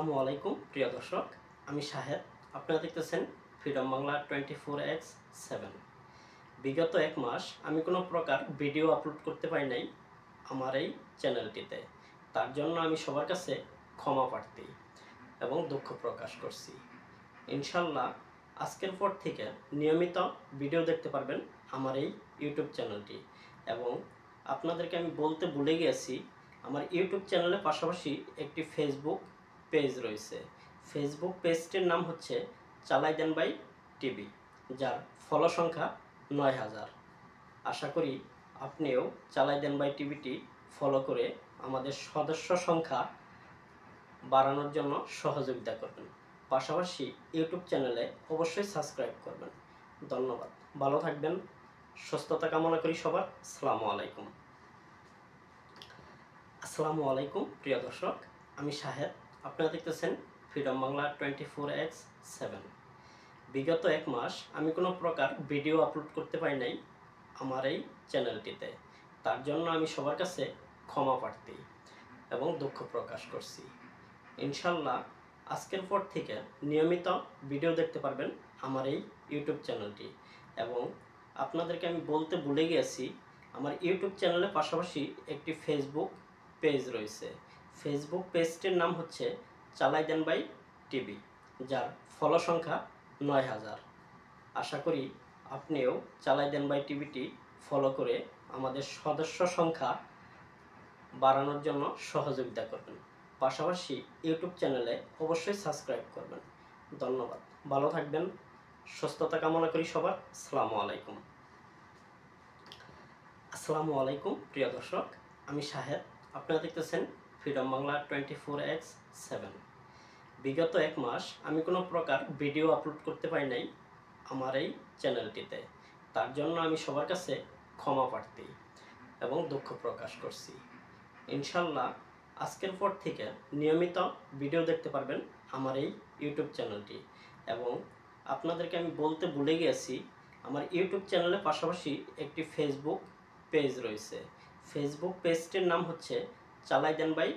আসসালামু আলাইকুম প্রিয় দর্শক, আমি শাহেদ। আপনারা দেখতেছেন ফ্রিডম বাংলা 24x7। বিগত এক মাস আমি কোনো প্রকার ভিডিও আপলোড করতে পারি নাই আমার এই চ্যানেলটিতে। তার জন্য আমি সবার কাছে ক্ষমা প্রার্থী এবং দুঃখ প্রকাশ করছি। ইনশাল্লাহ আজকের পর থেকে নিয়মিত ভিডিও দেখতে পারবেন আমার এই ইউটিউব চ্যানেলটি। এবং আপনাদেরকে আমি বলতে ভুলে গিয়েছি, আমার ইউটিউব চ্যানেলের পাশাপাশি একটি ফেসবুক পেজ রয়েছে। ফেসবুক পেজটির নাম হচ্ছে চালাই দেন ভাই টিভি, যার ফলো সংখ্যা ৯,০০০। আশা করি আপনিও চালাই দেন ভাই টিভিটি ফলো করে আমাদের সদস্য সংখ্যা বাড়ানোর জন্য সহযোগিতা করবেন। পাশাপাশি ইউটিউব চ্যানেলে অবশ্যই সাবস্ক্রাইব করবেন। ধন্যবাদ। ভালো থাকবেন, সুস্থতা কামনা করি সবার। আসসালামু আলাইকুম। আসসালামু আলাইকুম প্রিয় দর্শক, আমি শাহেদ। আপনারা দেখতেছেন ফ্রিডম বাংলা 24x7। বিগত এক মাস আমি কোনো প্রকার ভিডিও আপলোড করতে পারি নাই আমার এই চ্যানেলটিতে। তার জন্য আমি সবার কাছে ক্ষমা প্রার্থী এবং দুঃখ প্রকাশ করছি। ইনশাল্লাহ আজকের পর থেকে নিয়মিত ভিডিও দেখতে পারবেন আমার এই ইউটিউব চ্যানেলটি। এবং আপনাদেরকে আমি বলতে ভুলে গিয়েছি, আমার ইউটিউব চ্যানেলের পাশাপাশি একটি ফেসবুক পেজ রয়েছে। ফেসবুক পেজটির নাম হচ্ছে চালাই দেন ভাই টিভি, যার ফলো সংখ্যা ৯,০০০। আশা করি আপনিও চালাই দেন ভাই টিভিটি ফলো করে আমাদের সদস্য সংখ্যা বাড়ানোর জন্য সহযোগিতা করবেন। পাশাপাশি ইউটিউব চ্যানেলে অবশ্যই সাবস্ক্রাইব করবেন। ধন্যবাদ। ভালো থাকবেন, সুস্থতা কামনা করি সবার। আসসালামু আলাইকুম। আসসালামু আলাইকুম প্রিয় দর্শক, আমি শাহেদ। আপনারা দেখতেছেন ফ্রিডম বাংলা 24x7। বিগত এক মাস আমি কোনো প্রকার ভিডিও আপলোড করতে পারি নাই আমার এই চ্যানেলটিতে। তার জন্য আমি সবার কাছে ক্ষমা প্রার্থী এবং দুঃখ প্রকাশ করছি। ইনশাল্লাহ আজকের পর থেকে নিয়মিত ভিডিও দেখতে পারবেন আমার এই ইউটিউব চ্যানেলটি। এবং আপনাদেরকে আমি বলতে ভুলে গিয়েছি, আমার ইউটিউব চ্যানেলের পাশাপাশি একটি ফেসবুক পেজ রয়েছে। ফেসবুক পেজটির নাম হচ্ছে চালাই দেন ভাই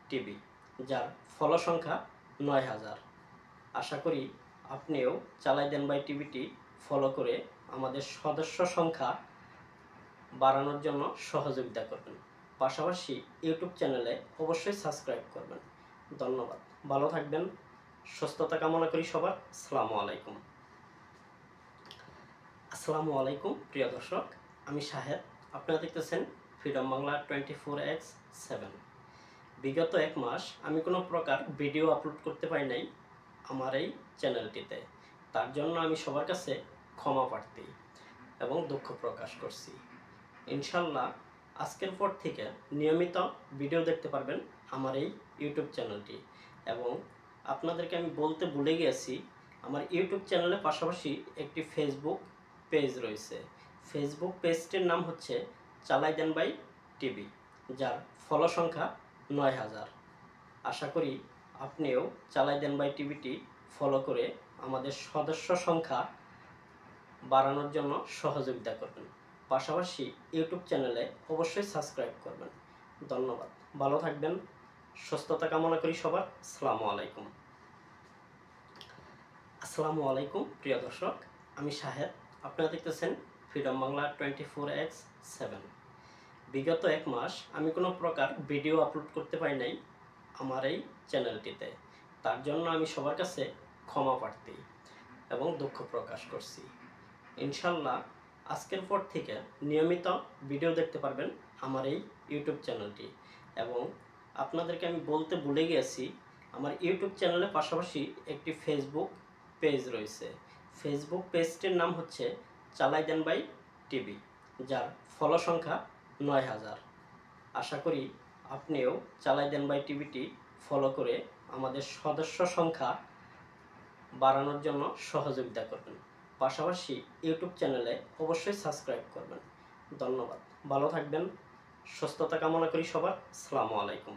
টিভি, যার ফলো সংখ্যা ৯,০০০। আশা করি আপনিও চালাই দেন ভাই টিভিটি ফলো করে আমাদের সদস্য সংখ্যা বাড়ানোর জন্য সহযোগিতা করবেন। পাশাপাশি ইউটিউব চ্যানেলে অবশ্যই সাবস্ক্রাইব করবেন। ধন্যবাদ। ভালো থাকবেন, সুস্থতা কামনা করি সবার। আসসালামু আলাইকুম। আসসালামু আলাইকুম প্রিয় দর্শক, আমি শাহেদ। আপনারা দেখতেছেন ফ্রিডম বাংলা 24x7। বিগত এক মাস আমি কোনো প্রকার ভিডিও আপলোড করতে পারি নাই আমার এই চ্যানেলটিতে। তার জন্য আমি সবার কাছে ক্ষমা প্রার্থী এবং দুঃখ প্রকাশ করছি। ইনশাল্লাহ আজকের পর থেকে নিয়মিত ভিডিও দেখতে পারবেন আমার এই ইউটিউব চ্যানেলটি। এবং আপনাদেরকে আমি বলতে ভুলে গিয়েছি, আমার ইউটিউব চ্যানেলের পাশাপাশি একটি ফেসবুক পেজ রয়েছে। ফেসবুক পেজটির নাম হচ্ছে চালাই দেন ভাই টিভি, যার ফলো সংখ্যা ৯,০০০। আশা করি আপনিও চালাই দেন ভাই টিভিটি ফলো করে আমাদের সদস্য সংখ্যা বাড়ানোর জন্য সহযোগিতা করবেন। পাশাপাশি ইউটিউব চ্যানেলে অবশ্যই সাবস্ক্রাইব করবেন। ধন্যবাদ। ভালো থাকবেন, সুস্থতা কামনা করি সবার। আসসালামু আলাইকুম। আসসালামু আলাইকুম প্রিয় দর্শক, আমি শাহেদ। আপনারা দেখতেছেন ফ্রিডম বাংলা 24x7। বিগত এক মাস আমি কোনো প্রকার ভিডিও আপলোড করতে পারি নাই আমার এই চ্যানেলটিতে। তার জন্য আমি সবার কাছে ক্ষমা প্রার্থী এবং দুঃখ প্রকাশ করছি। ইনশাল্লাহ আজকের পর থেকে নিয়মিত ভিডিও দেখতে পারবেন আমার এই ইউটিউব চ্যানেলটি। এবং আপনাদেরকে আমি বলতে ভুলে গিয়েছি, আমার ইউটিউব চ্যানেলের পাশাপাশি একটি ফেসবুক পেজ রয়েছে। ফেসবুক পেজটির নাম হচ্ছে চালাই দেন ভাই টিভি, যার ফলো সংখ্যা ৯,০০০। আশা করি আপনিও চালাই দেন ভাই টিভিটি ফলো করে আমাদের সদস্য সংখ্যা বাড়ানোর জন্য সহযোগিতা করবেন। পাশাপাশি ইউটিউব চ্যানেলে অবশ্যই সাবস্ক্রাইব করবেন। ধন্যবাদ। ভালো থাকবেন, সুস্থতা কামনা করি সবার। আসসালামু আলাইকুম।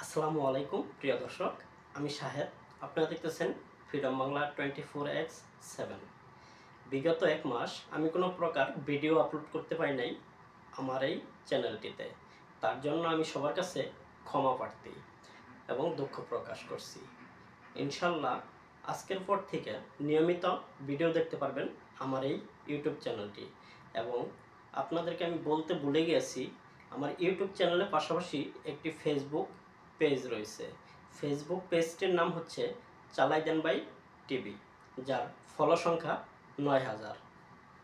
আসসালামু আলাইকুম প্রিয় দর্শক, আমি শাহেদ। আপনারা দেখতেছেন ফ্রিডম বাংলা 24x7। বিগত এক মাস আমি কোনো প্রকার ভিডিও আপলোড করতে পারি নাই আমার এই চ্যানেলটিতে। তার জন্য আমি সবার কাছে ক্ষমা প্রার্থী এবং দুঃখ প্রকাশ করছি। ইনশাল্লাহ আজকের পর থেকে নিয়মিত ভিডিও দেখতে পারবেন আমার এই ইউটিউব চ্যানেলটি। এবং আপনাদেরকে আমি বলতে ভুলে গিয়েছি, আমার ইউটিউব চ্যানেলের পাশাপাশি একটি ফেসবুক পেজ রয়েছে। ফেসবুক পেজটির নাম হচ্ছে চালাই দেন ভাই টিভি, যার ফলো সংখ্যা ৯,০০০।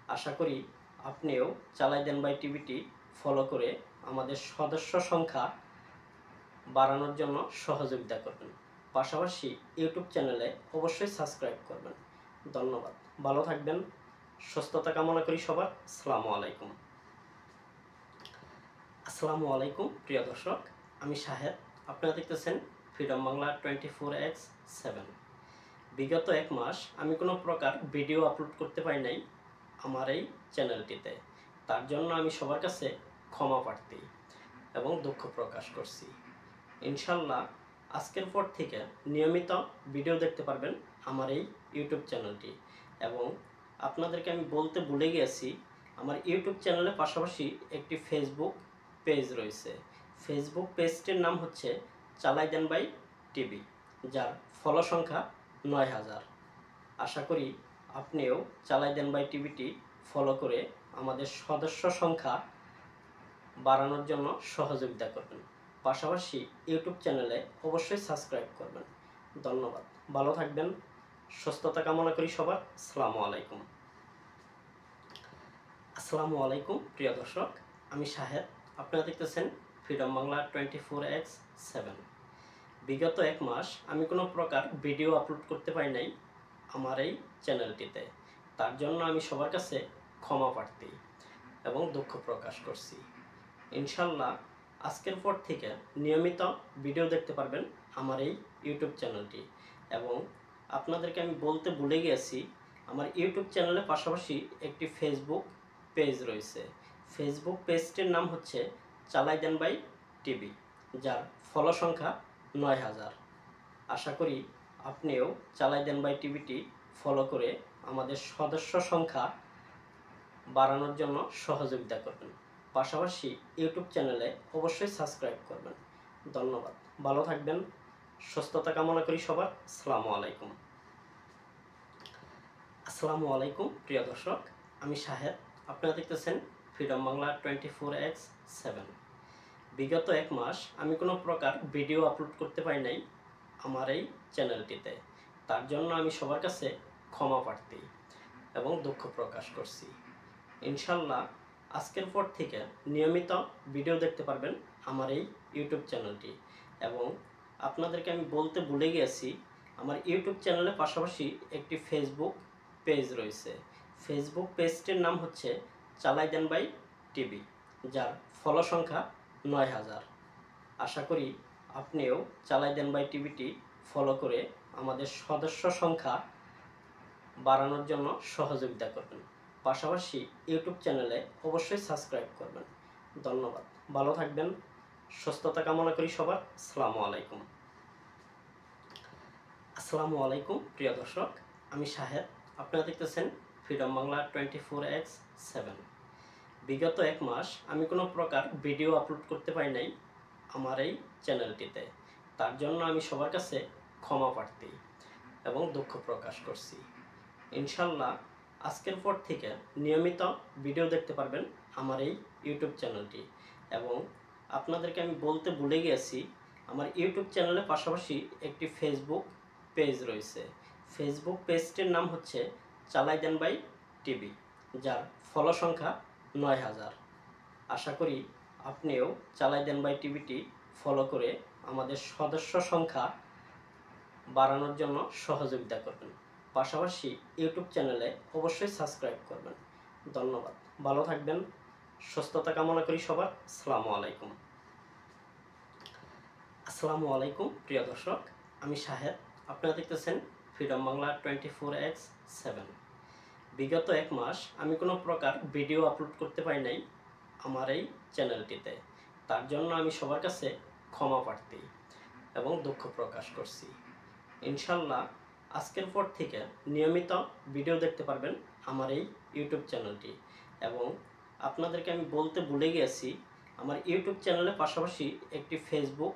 আশা করি আপনিও চালাই দেন ভাই টিভিটি ফলো করে আমাদের সদস্য সংখ্যা বাড়ানোর জন্য সহযোগিতা করবেন। পাশাপাশি ইউটিউব চ্যানেলে অবশ্যই সাবস্ক্রাইব করবেন। ধন্যবাদ। ভালো থাকবেন। সুস্থতা কামনা করি সবার। আসসালামু আলাইকুম। আসসালামু আলাইকুম প্রিয় দর্শক, আমি শাহেদ। আপনারা দেখতেছেন ফ্রিডম বাংলা 24x7। বিগত এক মাস আমি কোনো প্রকার ভিডিও আপলোড করতে পারি নাই আমার এই চ্যানেলটিতে। তার জন্য আমি সবার কাছে ক্ষমা প্রার্থী এবং দুঃখ প্রকাশ করছি। ইনশাল্লাহ আজকের পর থেকে নিয়মিত ভিডিও দেখতে পারবেন আমার এই ইউটিউব চ্যানেলটি। এবং আপনাদেরকে আমি বলতে ভুলে গিয়েছি, আমার ইউটিউব চ্যানেলের পাশাপাশি একটি ফেসবুক পেজ রয়েছে। ফেসবুক পেজটির নাম হচ্ছে চালাই দেন ভাই টিভি, যার ফলো সংখ্যা ৯,০০০। আশা করি আপনিও চালাই দেন ভাই টিভিটি ফলো করে আমাদের সদস্য সংখ্যা বাড়ানোর জন্য সহযোগিতা করবেন। পাশাপাশি ইউটিউব চ্যানেলে অবশ্যই সাবস্ক্রাইব করবেন। ধন্যবাদ। ভালো থাকবেন। সুস্থতা কামনা করি সবার। আসসালামু আলাইকুম। আসসালামু আলাইকুম প্রিয় দর্শক, আমি শাহেদ। আপনারা দেখতেছেন ফ্রিডম বাংলা 24x7। বিগত এক মাস আমি কোনো প্রকার ভিডিও আপলোড করতে পারি নাই আমার এই চ্যানেলটিতে। তার জন্য আমি সবার কাছে ক্ষমা প্রার্থী এবং দুঃখ প্রকাশ করছি। ইনশাল্লাহ আজকের পর থেকে নিয়মিত ভিডিও দেখতে পারবেন আমার এই ইউটিউব চ্যানেলটি। এবং আপনাদেরকে আমি বলতে ভুলে গিয়েছি, আমার ইউটিউব চ্যানেলের পাশাপাশি একটি ফেসবুক পেজ রয়েছে। ফেসবুক পেজটির নাম হচ্ছে চালাই দেন ভাই টিভি, যার ফলো সংখ্যা ৯,০০০। আশা করি আপনিও চালাই দেন ভাই টিভিটি ফলো করে আমাদের সদস্য সংখ্যা বাড়ানোর জন্য সহযোগিতা করবেন। পাশাপাশি ইউটিউব চ্যানেলে অবশ্যই সাবস্ক্রাইব করবেন। ধন্যবাদ। ভালো থাকবেন। সুস্থতা কামনা করি সবার। আসসালামু আলাইকুম। আসসালামু আলাইকুম প্রিয় দর্শক, আমি শাহেদ। আপনারা দেখতেছেন ফ্রিডম বাংলা 24x7। বিগত এক মাস আমি কোনো প্রকার ভিডিও আপলোড করতে পারি নাই আমার এই চ্যানেলটিতে। তার জন্য আমি সবার কাছে ক্ষমা প্রার্থী এবং দুঃখ প্রকাশ করছি। ইনশাল্লাহ আজকের পর থেকে নিয়মিত ভিডিও দেখতে পারবেন আমার এই ইউটিউব চ্যানেলটি। এবং আপনাদেরকে আমি বলতে ভুলে গিয়েছি, আমার ইউটিউব চ্যানেলের পাশাপাশি একটি ফেসবুক পেজ রয়েছে। ফেসবুক পেজটির নাম হচ্ছে চালাই দেন ভাই টিভি, যার ফলো সংখ্যা ৯,০০০। আশা করি আপনিও চালাই দেন ভাই টিভিটি ফলো করে আমাদের সদস্য সংখ্যা বাড়ানোর জন্য সহযোগিতা করবেন। পাশাপাশি ইউটিউব চ্যানেলে অবশ্যই সাবস্ক্রাইব করবেন। ধন্যবাদ। ভালো থাকবেন। সুস্থতা কামনা করি সবার। আসসালামু আলাইকুম। আসসালামু আলাইকুম প্রিয় দর্শক, আমি শাহেদ। আপনারা দেখতেছেন ফ্রিডম বাংলা 24x7। বিগত এক মাস আমি কোনো প্রকার ভিডিও আপলোড করতে পারি নাই আমার এই চ্যানেলটিতে। তার জন্য আমি সবার কাছে ক্ষমা প্রার্থী এবং দুঃখ প্রকাশ করছি। ইনশাল্লাহ আজকের পর থেকে নিয়মিত ভিডিও দেখতে পারবেন আমার এই ইউটিউব চ্যানেলটি। এবং আপনাদেরকে আমি বলতে ভুলে গিয়েছি, আমার ইউটিউব চ্যানেলের পাশাপাশি একটি ফেসবুক পেজ রয়েছে। ফেসবুক পেজটির নাম হচ্ছে চালাই দেন ভাই টিভি, যার ফলো সংখ্যা ৯,০০০। আশা করি আপনিও চালাই দেন ভাই টিভিটি ফলো করে আমাদের সদস্য সংখ্যা বাড়ানোর জন্য সহযোগিতা করবেন। পাশাপাশি ইউটিউব চ্যানেলে অবশ্যই সাবস্ক্রাইব করবেন। ধন্যবাদ। ভালো থাকবেন। সুস্থতা কামনা করি সবার। আসসালামু আলাইকুম। আসসালামু আলাইকুম প্রিয় দর্শক, আমি শাহেদ। আপনারা দেখতেছেন ফ্রিডম বাংলা 24x7। বিগত এক মাস আমি কোনো প্রকার ভিডিও আপলোড করতে পারি নাই আমার এই চ্যানেলটিতে। তার জন্য আমি সবার কাছে ক্ষমা প্রার্থী এবং দুঃখ প্রকাশ করছি। ইনশাল্লাহ আজকের পর থেকে নিয়মিত ভিডিও দেখতে পারবেন আমার এই ইউটিউব চ্যানেলটি। এবং আপনাদেরকে আমি বলতে ভুলে গিয়েছি, আমার ইউটিউব চ্যানেলের পাশাপাশি একটি ফেসবুক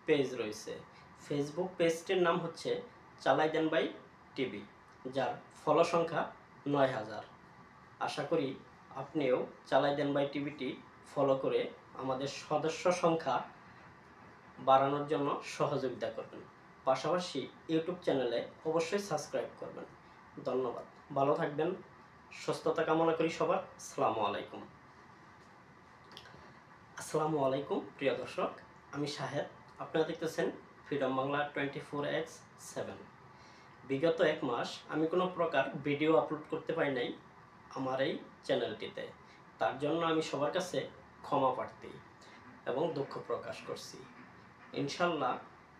পেজ রয়েছে। ফেসবুক পেজটির নাম হচ্ছে চালাই দেন বাই টিভি, যার ফলো সংখ্যা ৯,০০০। আশা করি আপনিও চালাই দেন বাই টিভিটি ফলো করে আমাদের সদস্য সংখ্যা বাড়ানোর জন্য সহযোগিতা করবেন। পাশাপাশি ইউটিউব চ্যানেলে অবশ্যই সাবস্ক্রাইব করবেন। ধন্যবাদ। ভালো থাকবেন। সুস্থতা কামনা করি সবার। আসসালামু আলাইকুম। আসসালামু আলাইকুম প্রিয় দর্শক, আমি শাহেদ। আপনারা দেখতেছেন ফ্রিডম বাংলা 24x7। বিগত এক মাস আমি কোনো প্রকার ভিডিও আপলোড করতে পারি নাই আমার এই চ্যানেলটিতে। তার জন্য আমি সবার কাছে ক্ষমা প্রার্থী এবং দুঃখ প্রকাশ করছি। ইনশাল্লাহ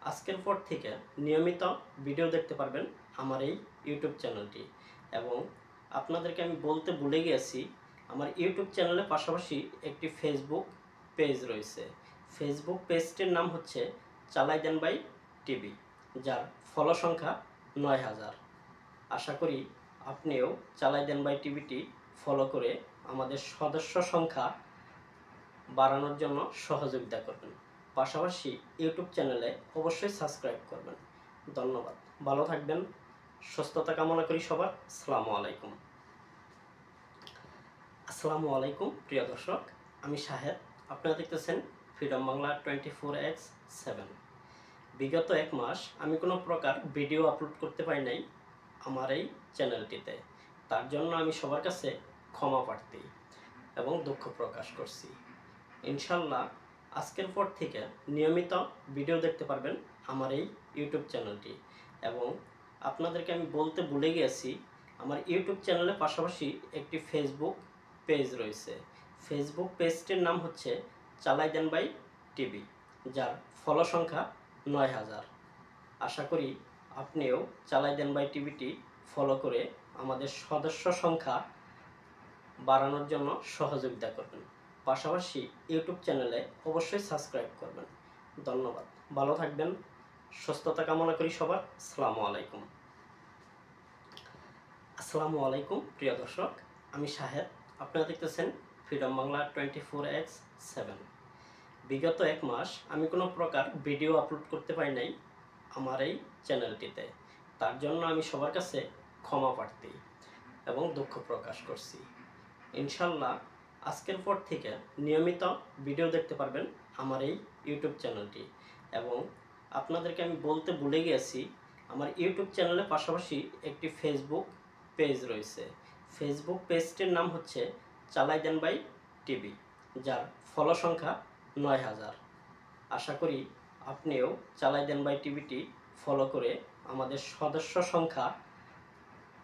আজকের পর থেকে নিয়মিত ভিডিও দেখতে পারবেন আমার এই ইউটিউব চ্যানেলটি। এবং আপনাদেরকে আমি বলতে ভুলে গিয়েছি, আমার ইউটিউব চ্যানেলের পাশাপাশি একটি ফেসবুক পেজ রয়েছে। ফেসবুক পেজটির নাম হচ্ছে চালাই দেন বাই টিভি, যার ফলো সংখ্যা ৯,০০০। আশা করি আপনিও চালাই দেন বাই টিভিটি ফলো করে আমাদের সদস্য সংখ্যা বাড়ানোর জন্য সহযোগিতা করবেন। পাশাপাশি ইউটিউব চ্যানেলে অবশ্যই সাবস্ক্রাইব করবেন। ধন্যবাদ। ভালো থাকবেন। সুস্থতা কামনা করি সবার। আসসালামু আলাইকুম। আসসালামু আলাইকুম প্রিয় দর্শক, আমি শাহেদ। আপনারা দেখতেছেন ফ্রিডম বাংলা 24x7। বিগত এক মাস আমি কোনো প্রকার ভিডিও আপলোড করতে পারি নাই আমার এই চ্যানেলটিতে। তার জন্য আমি সবার কাছে ক্ষমা প্রার্থী এবং দুঃখ প্রকাশ করছি। ইনশাল্লাহ আজকের পর থেকে নিয়মিত ভিডিও দেখতে পারবেন আমার এই ইউটিউব চ্যানেলটি। এবং আপনাদেরকে আমি বলতে ভুলে গিয়েছি, আমার ইউটিউব চ্যানেলের পাশাপাশি একটি ফেসবুক পেজ রয়েছে। ফেসবুক পেজটির নাম হচ্ছে চালাই দেন বাই টিভি, যার ফলো সংখ্যা ৯,০০০। আশা করি আপনিও চালাই দেন বাই টিভিটি ফলো করে আমাদের সদস্য সংখ্যা বাড়ানোর জন্য সহযোগিতা করবেন। পাশাপাশি ইউটিউব চ্যানেলে অবশ্যই সাবস্ক্রাইব করবেন। ধন্যবাদ। ভালো থাকবেন। সুস্থতা কামনা করি সবার। আসসালামু আলাইকুম। আসসালামু আলাইকুম প্রিয় দর্শক, আমি শাহেদ। আপনারা দেখতেছেন ফ্রিডম বাংলা 24x7। বিগত এক মাস আমি কোনো প্রকার ভিডিও আপলোড করতে পারি নাই আমার এই চ্যানেলটিতে। তার জন্য আমি সবার কাছে ক্ষমা প্রার্থী এবং দুঃখ প্রকাশ করছি। ইনশাল্লাহ আজকের পর থেকে নিয়মিত ভিডিও দেখতে পারবেন আমার এই ইউটিউব চ্যানেলটি। এবং আপনাদেরকে আমি বলতে ভুলে গিয়েছি, আমার ইউটিউব চ্যানেলের পাশাপাশি একটি ফেসবুক পেজ রয়েছে। ফেসবুক পেজটির নাম হচ্ছে চালাই দেন বাই টিভি, যার ফলো সংখ্যা ৯,০০০। আশা করি আপনিও চালাই দেন বাই টিভিটি ফলো করে আমাদের সদস্য সংখ্যা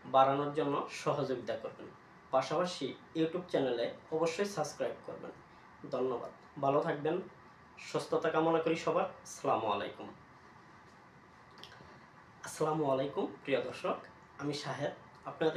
বাড়ানোর জন্য সহযোগিতা করবেন। পাশাপাশি ইউটিউব চ্যানেলে অবশ্যই সাবস্ক্রাইব করবেন। ধন্যবাদ। ভালো থাকবেন। সুস্থতা কামনা করি সবার। আসসালামু আলাইকুম। আসসালামু আলাইকুম প্রিয় দর্শক, আমি শাহেদ। আপনাদের